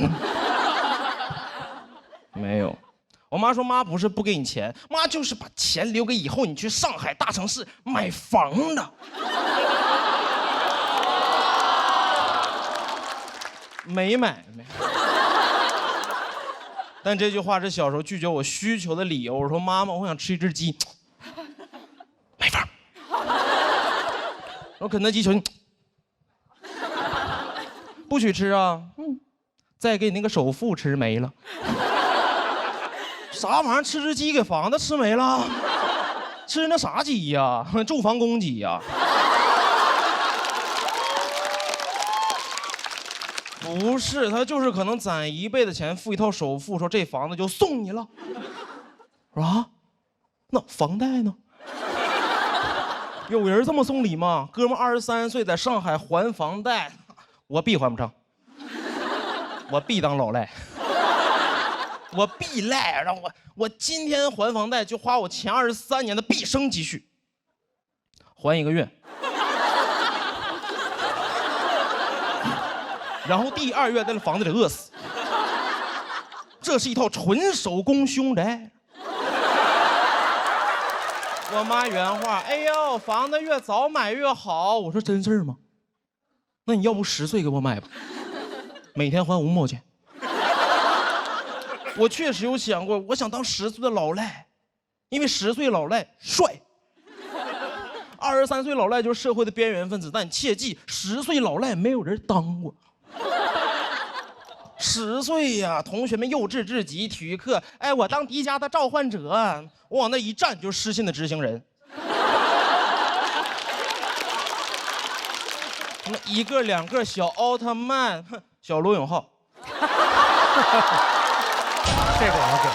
没有，我妈说妈不是不给你钱，妈就是把钱留给以后你去上海大城市买房的。没买。但这句话是小时候拒绝我需求的理由。我说妈妈，我想吃一只鸡，没法。我说肯德基求你，不许吃啊！再给你那个首付吃没了。啥玩意儿？吃只鸡给房子吃没了？吃那啥鸡呀？住房公鸡呀？不是，他就是可能攒1倍的钱付一套首付，说这房子就送你了。我说啊，那房贷呢？有人这么送礼吗？哥们23岁在上海还房贷，我必还不上，我必当老赖，我必赖，让我今天还房贷就花我前23年的毕生积蓄，还1个月。然后第2月在那房子里饿死，这是一套纯手工凶宅。我妈原话：“哎呦，房子越早买越好。”我说：“真事儿吗？那你要不10岁给我买吧，每天还5毛钱。”我确实有想过，我想当10岁的老赖，因为10岁老赖帅。23岁老赖就是社会的边缘分子，但你切记，10岁老赖没有人当过。10岁呀，同学们幼稚至极，体育课，哎，我当迪迦的召唤者，我往那一站就失信的执行人。那1个2个小奥特曼，小罗永浩。这个我给。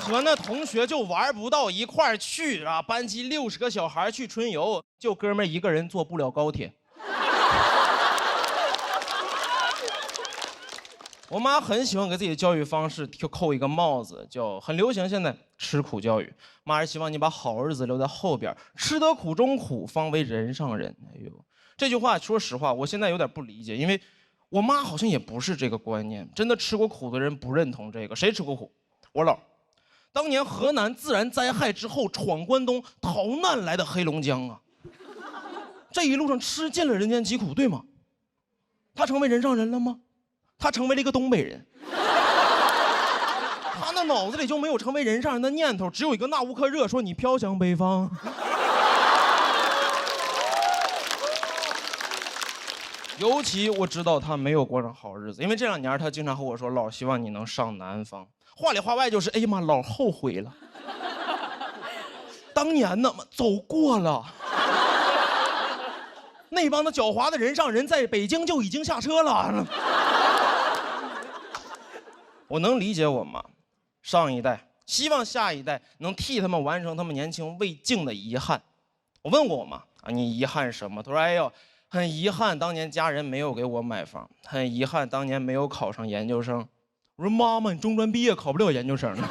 和那同学就玩不到一块儿去啊！班级60个小孩去春游，就哥们儿1个人坐不了高铁。我妈很喜欢给自己的教育方式就扣一个帽子，叫很流行现在吃苦教育。妈是希望你把好日子留在后边，吃得苦中苦，方为人上人。哎呦，这句话说实话，我现在有点不理解，因为我妈好像也不是这个观念。真的吃过苦的人不认同这个。谁吃过苦？我姥。当年河南自然灾害之后闯关东逃难来的黑龙江啊，这一路上吃尽了人间疾苦，对吗？他成为人上人了吗？他成为了一个东北人，他那脑子里就没有成为人上人的念头，只有一个纳乌克热说你飘向北方。尤其我知道他没有过上好日子，因为这2年他经常和我说，老希望你能上南方，话里话外就是哎呀妈，老后悔了，当年呢走过了。那帮的狡猾的人上人在北京就已经下车了。我能理解我妈，上一代希望下一代能替他们完成他们年轻未尽的遗憾。我问过我妈啊，你遗憾什么？她说：哎呦，很遗憾当年家人没有给我买房，很遗憾当年没有考上研究生。我说妈妈，你中专毕业考不了研究生呢。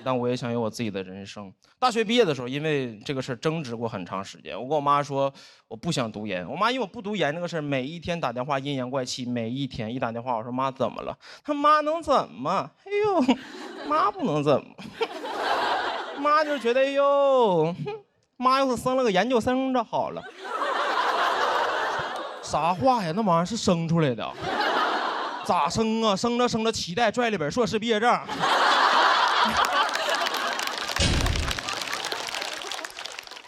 但我也想有我自己的人生。大学毕业的时候，因为这个事争执过很长时间。我跟我妈说，我不想读研。我妈因为我不读研这个事每一天打电话阴阳怪气，每一天一打电话，我说妈怎么了？她妈能怎么？哎呦，妈不能怎么。妈就觉得哎呦，妈要是生了个研究生就好了。啥话呀？那玩意儿是生出来的，咋生啊？生着生着脐带拽了本硕士毕业证。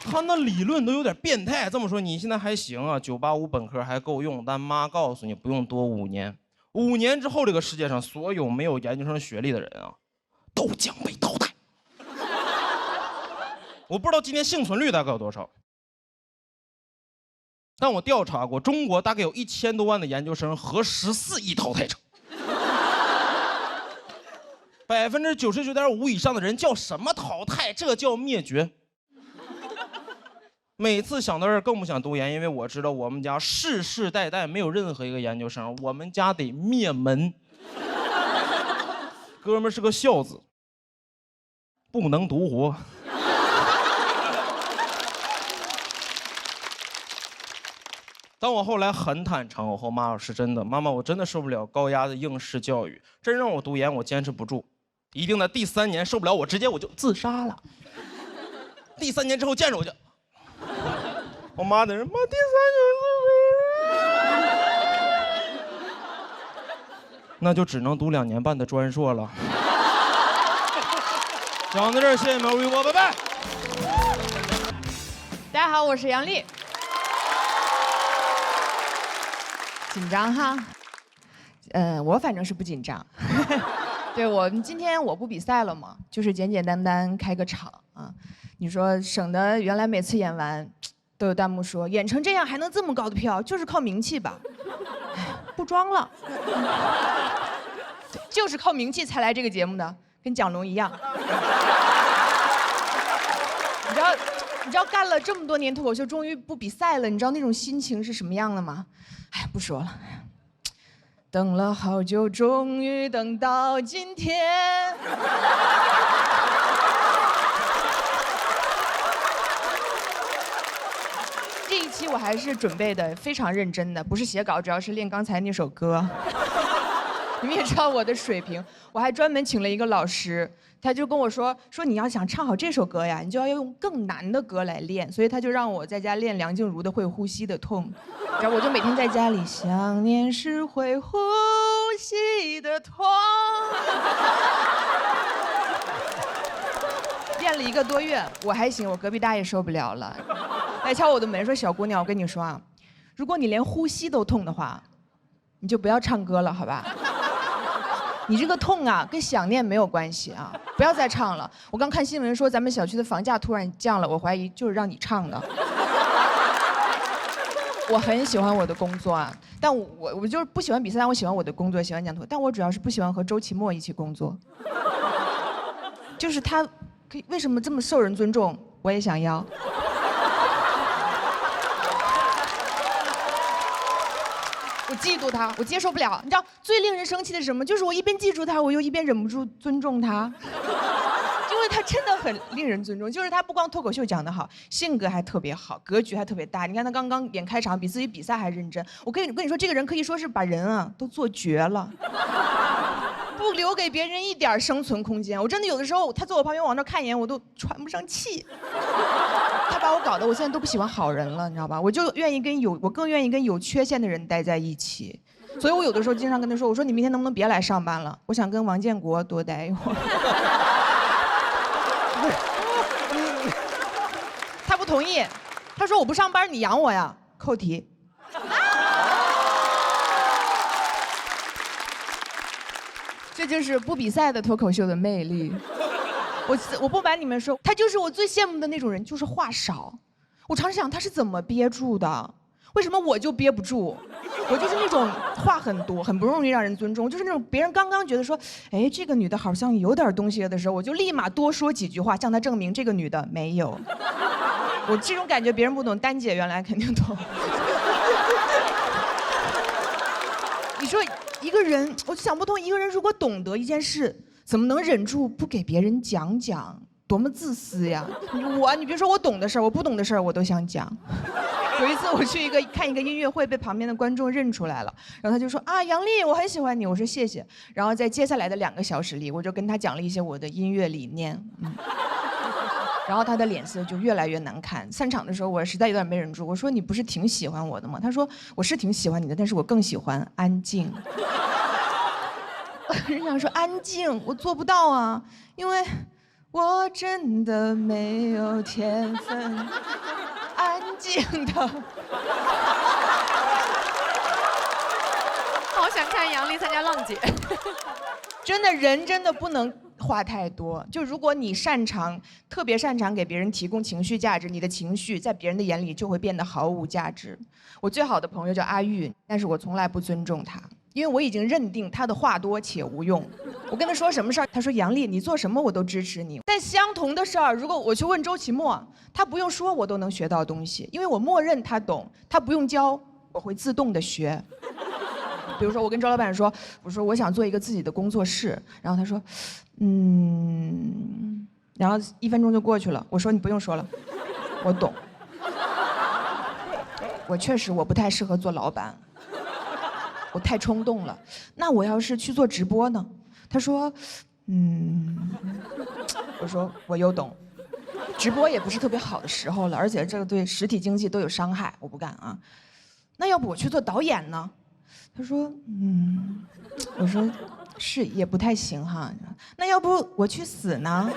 他那理论都有点变态。这么说你现在还行啊，985本科还够用，但妈告诉你，不用多5年。5年之后，这个世界上所有没有研究生学历的人啊，都将被淘汰。我不知道今天幸存率大概有多少，但我调查过，中国大概有1000多万的研究生和14亿淘汰者。99.5%以上的人叫什么淘汰？这叫灭绝。每次想到这儿更不想读研，因为我知道我们家世世代代没有任何一个研究生，我们家得灭门。哥们儿是个孝子，不能独活。当我后来很坦诚，我和我妈说是真的，妈妈，我真的受不了高压的应试教育，真让我读研，我坚持不住，一定在第3年受不了，我直接就自杀了。第3年之后见着我就，我妈在这，妈第3年自杀，那就只能读2年半的专硕了。讲到这儿，谢谢苗宇波，拜拜。大家好，我是杨丽。紧张哈，我反正是不紧张。对，我们今天我不比赛了嘛，就是简简单单开个场啊。你说省得原来每次演完，都有弹幕说演成这样还能这么高的票，就是靠名气吧？不装了，就是靠名气才来这个节目的，跟蒋龙一样。你知道干了这么多年脱口秀，终于不比赛了，你知道那种心情是什么样的吗？哎，不说了。等了好久，终于等到今天。这一期我还是准备的非常认真的，不是写稿，主要是练刚才那首歌。你们也知道我的水平，我还专门请了一个老师，他就跟我说你要想唱好这首歌呀，你就要用更难的歌来练，所以他就让我在家练梁静茹的《会呼吸的痛》，然后我就每天在家里想念是会呼吸的痛，练了1个多月，我还行，我隔壁大爷受不了了，来敲我的门说小姑娘，我跟你说啊，如果你连呼吸都痛的话，你就不要唱歌了，好吧？你这个痛啊，跟想念没有关系啊！不要再唱了。我刚看新闻说咱们小区的房价突然降了，我怀疑就是让你唱的。我很喜欢我的工作啊，但我就是不喜欢比赛，但我喜欢我的工作，喜欢讲脱口，但我主要是不喜欢和周奇墨一起工作。就是他可以为什么这么受人尊重，我也想要。我嫉妒他，我接受不了。你知道最令人生气的是什么？就是我一边记住他，我又一边忍不住尊重他，因为他真的很令人尊重。就是他不光脱口秀讲得好，性格还特别好，格局还特别大。你看他刚刚演开场，比自己比赛还认真。我跟你说，这个人可以说是把人啊都做绝了，不留给别人一点生存空间。我真的有的时候，他坐我旁边往那看一眼，我都喘不上气。他把我搞得我现在都不喜欢好人了，你知道吧？我更愿意跟有缺陷的人待在一起，所以我有的时候经常跟他说：“我说你明天能不能别来上班了？我想跟王建国多待一会儿。”他不同意，他说：“我不上班，你养我呀？”扣题。这就是不比赛的脱口秀的魅力。我不瞒你们说，他就是我最羡慕的那种人，就是话少。我常想他是怎么憋住的，为什么我就憋不住？我就是那种话很多，很不容易让人尊重，就是那种别人刚刚觉得说，哎，这个女的好像有点东西的时候，我就立马多说几句话，向她证明这个女的没有。我这种感觉别人不懂，丹姐原来肯定懂。你说一个人，我就想不通，一个人如果懂得一件事，怎么能忍住不给别人讲？多么自私呀！你别说我懂的事儿，我不懂的事儿我都想讲。有一次我去看一个音乐会，被旁边的观众认出来了，然后他就说啊，杨丽，我很喜欢你。我说谢谢。然后在接下来的2个小时里，我就跟他讲了一些我的音乐理念。然后他的脸色就越来越难看。散场的时候，我实在有点没忍住，我说你不是挺喜欢我的吗？他说我是挺喜欢你的，但是我更喜欢安静。人家说安静，我做不到啊，因为我真的没有天分，安静的。好想看杨笠参加浪姐。真的人真的不能话太多。就如果你特别擅长给别人提供情绪价值，你的情绪在别人的眼里就会变得毫无价值。我最好的朋友叫阿玉，但是我从来不尊重他，因为我已经认定他的话多且无用。我跟他说什么事儿，他说杨笠，你做什么我都支持你。但相同的事儿，如果我去问周奇墨，他不用说我都能学到东西，因为我默认他懂，他不用教，我会自动的学。比如说，我跟周老板说，我说我想做一个自己的工作室，然后他说，然后1分钟就过去了。我说你不用说了，我懂。我确实我不太适合做老板，我太冲动了。那我要是去做直播呢？他说，我说我又懂，直播也不是特别好的时候了，而且这个对实体经济都有伤害，我不干啊。那要不我去做导演呢？他说，我说是也不太行哈。那要不我去死呢？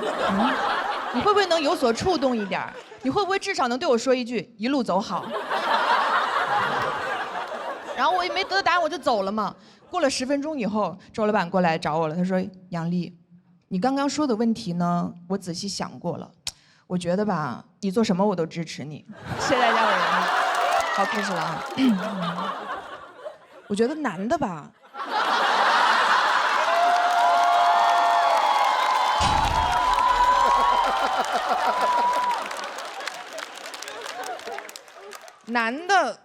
你会不会能有所触动一点？你会不会至少能对我说一句一路走好？然后我也没得到答案，我就走了嘛。过了10分钟以后，周老板过来找我了，他说：“杨笠，你刚刚说的问题呢，我仔细想过了，我觉得吧，你做什么我都支持你。”谢谢大家，我杨笠。好，开始了啊。我觉得男的吧，男的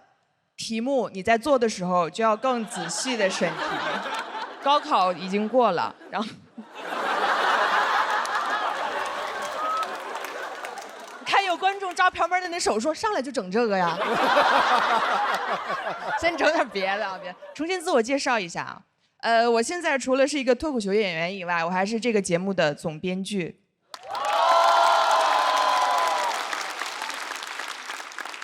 题目你在做的时候就要更仔细的审题。高考已经过了，然后看有观众抓旁边的那手说上来就整这个呀。先整点别的啊，重新自我介绍一下啊。我现在除了是一个脱口秀演员以外，我还是这个节目的总编剧。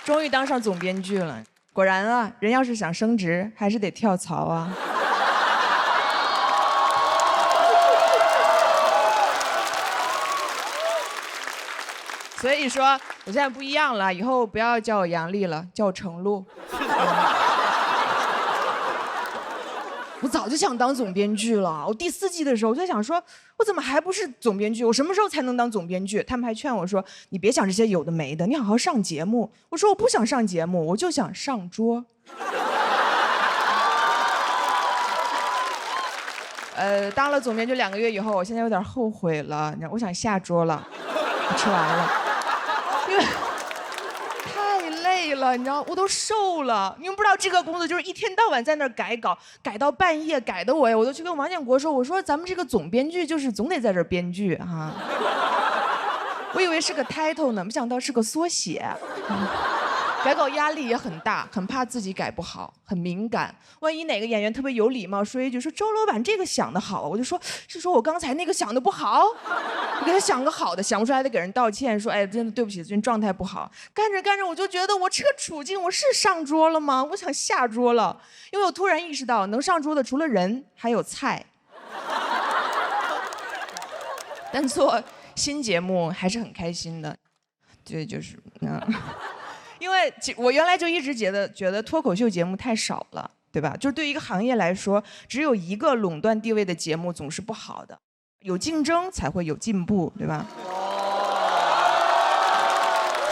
终于当上总编剧了，果然啊，人要是想升职，还是得跳槽啊。所以说，我现在不一样了，以后不要叫我杨笠了，叫我程璐。我早就想当总编剧了。我第4季的时候，我就在想说，我怎么还不是总编剧？我什么时候才能当总编剧？他们还劝我说，你别想这些有的没的，你好好上节目。我说我不想上节目，我就想上桌。当了总编剧2个月以后，我现在有点后悔了，我想下桌了。我吃完了，因为太累了，你知道，我都瘦了。你们不知道这个工作就是一天到晚在那儿改稿，改到半夜，改的我都去跟王建国说，我说咱们这个总编剧就是总得在这儿编剧哈。我以为是个 title 呢，没想到是个缩写。改稿压力也很大，很怕自己改不好，很敏感。万一哪个演员特别有礼貌说一句说周老板这个想的好，我就说是说我刚才那个想的不好，我给他想个好的，想不出来得给人道歉，说哎真的对不起，最近状态不好。干着干着我就觉得我这个处境我是上桌了吗？我想下桌了，因为我突然意识到能上桌的除了人还有菜。但做新节目还是很开心的，对，就是因为我原来就一直觉得脱口秀节目太少了，对吧？就是对于一个行业来说，只有一个垄断地位的节目总是不好的，有竞争才会有进步，对吧？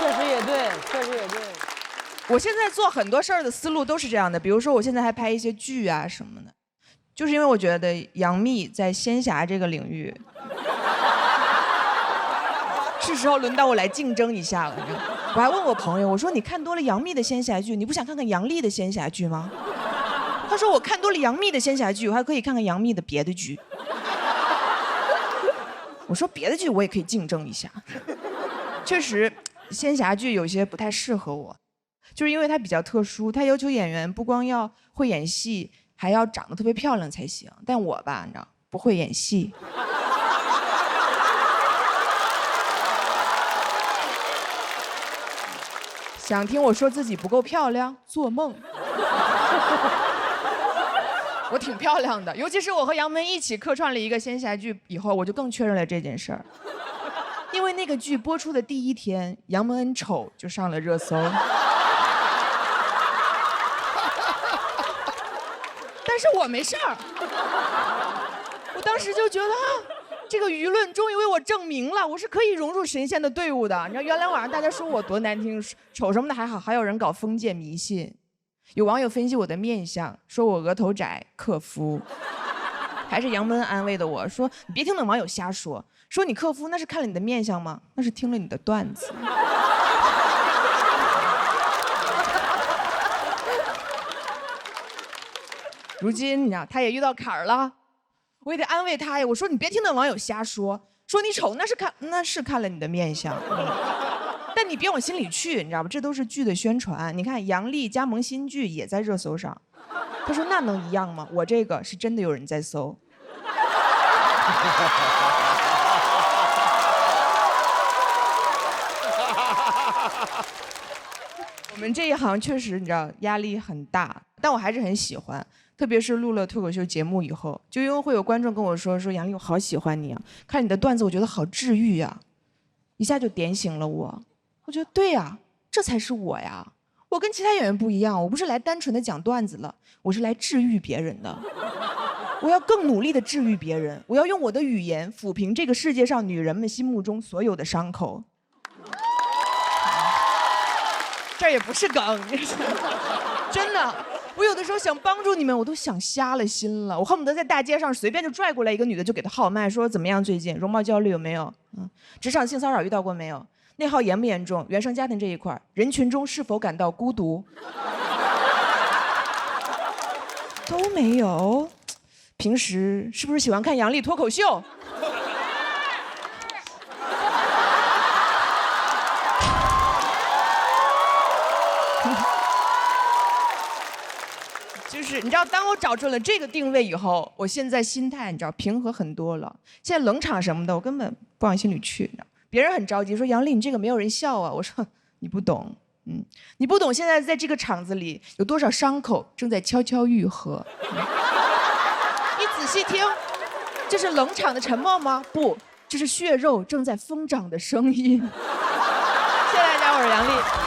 确实也对，确实也对。我现在做很多事儿的思路都是这样的，比如说我现在还拍一些剧啊什么的，就是因为我觉得杨幂在仙侠这个领域，是时候轮到我来竞争一下了。我还问我朋友，我说你看多了杨幂的仙侠剧，你不想看看杨笠的仙侠剧吗？他说我看多了杨幂的仙侠剧，我还可以看看杨幂的别的剧。我说别的剧我也可以竞争一下。确实，仙侠剧有些不太适合我，就是因为它比较特殊，它要求演员不光要会演戏，还要长得特别漂亮才行。但我吧，你知道，不会演戏。想听我说自己不够漂亮？做梦！我挺漂亮的，尤其是我和杨门一起客串了一个仙侠剧以后，我就更确认了这件事儿。因为那个剧播出的第一天，杨蒙恩丑就上了热搜。但是我没事儿，我当时就觉得这个舆论终于为我证明了，我是可以融入神仙的队伍的。你知道原来网上大家说我多难听，丑什么的还好，还有人搞封建迷信。有网友分析我的面相，说我额头窄，克夫。还是杨蒙恩安慰的我说：“你别听那网友瞎说，说你克夫那是看了你的面相吗？那是听了你的段子。”如今你知道他也遇到坎儿了，我也得安慰他呀。我说你别听那网友瞎说，说你丑那是看了你的面相，但你别往心里去，你知道吧？这都是剧的宣传。你看杨笠加盟新剧也在热搜上，他说那能一样吗？我这个是真的有人在搜。我们这一行确实你知道压力很大，但我还是很喜欢。特别是录了脱口秀节目以后，就因为会有观众跟我说杨笠，我好喜欢你啊，看你的段子我觉得好治愈呀，一下就点醒了我。我觉得对呀，这才是我呀，我跟其他演员不一样，我不是来单纯的讲段子了，我是来治愈别人的。我要更努力的治愈别人，我要用我的语言抚平这个世界上女人们心目中所有的伤口。这也不是梗，真的。我有的时候想帮助你们，我都想瞎了心了。我恨不得在大街上随便就拽过来一个女的，就给她号脉，说怎么样最近容貌焦虑有没有？职场性骚扰遇到过没有？内耗严不严重？原生家庭这一块，人群中是否感到孤独？都没有。平时是不是喜欢看杨笠脱口秀？就是你知道，当我找准了这个定位以后，我现在心态你知道平和很多了。现在冷场什么的，我根本不往心里去。别人很着急说杨笠你这个没有人笑啊，我说你不懂，你不懂现在在这个场子里有多少伤口正在悄悄愈合。你仔细听，这是冷场的沉默吗？不，这是血肉正在疯长的声音。谢谢大家，我是杨笠。